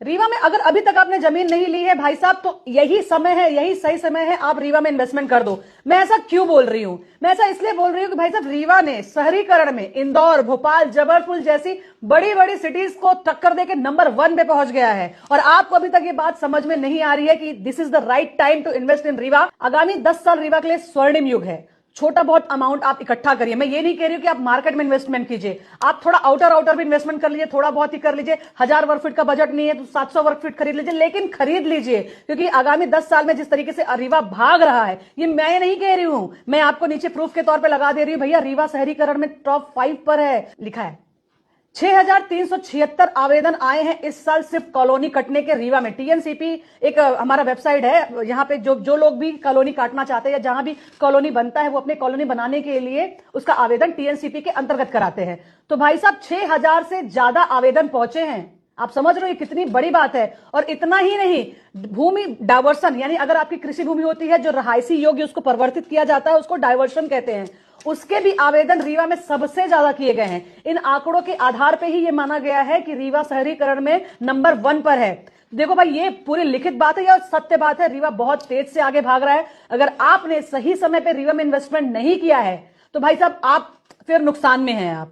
रीवा में अगर अभी तक आपने जमीन नहीं ली है भाई साहब, तो यही समय है, यही सही समय है, आप रीवा में इन्वेस्टमेंट कर दो। मैं ऐसा क्यों बोल रही हूं? मैं ऐसा इसलिए बोल रही हूं कि भाई साहब रीवा ने शहरीकरण में इंदौर, भोपाल, जबलपुर जैसी बड़ी बड़ी सिटीज को टक्कर देके नंबर 1 पे पहुंच गया है। और आपको अभी तक ये बात समझ में नहीं आ रही है कि this is the right time to invest in Rewa. आगामी 10 साल रीवा के लिए स्वर्णिम युग है। छोटा बहुत अमाउंट आप इकट्ठा करिए। मैं ये नहीं कह रही हूं कि आप मार्केट में इन्वेस्टमेंट कीजिए, आप थोड़ा आउटर भी इन्वेस्टमेंट कर लीजिए, थोड़ा बहुत ही कर लीजिए। 1000 वर्ग फीट का बजट नहीं है तो 700 वर्ग फीट खरीद लीजिए, लेकिन खरीद लीजिए, क्योंकि आगामी 10 साल में जिस तरीके से रीवा भाग रहा है, ये मैं नहीं कह रही हूं, मैं आपको नीचे प्रूफ के तौर पर लगा दे रही हूं। भैया रीवा शहरीकरण में टॉप 5 पर है, लिखा है। 6376 आवेदन आए हैं इस साल सिर्फ कॉलोनी कटने के रीवा में। टीएनसीपी एक हमारा वेबसाइट है, यहां पे जो लोग भी कॉलोनी काटना चाहते हैं या जहां भी कॉलोनी बनता है वो अपने कॉलोनी बनाने के लिए उसका आवेदन टीएनसीपी के अंतर्गत कराते हैं। तो भाई साहब 6000 से ज्यादा आवेदन पहुंचे हैं। आप समझ रहे हो ये कितनी बड़ी बात है। और इतना ही नहीं, भूमि डायवर्सन, यानी अगर आपकी कृषि भूमि होती है जो रहायशी योग्य उसको परिवर्तित किया जाता है, उसको डायवर्सन कहते हैं, उसके भी आवेदन रीवा में सबसे ज्यादा किए गए हैं। इन आंकड़ों के आधार पर ही यह माना गया है कि रीवा शहरीकरण में नंबर 1 पर है। देखो भाई, ये पूरी लिखित बात है या सत्य बात है। रीवा बहुत तेज से आगे भाग रहा है। अगर आपने सही समय पर रीवा में इन्वेस्टमेंट नहीं किया है तो भाई साहब आप फिर नुकसान में हैं आप।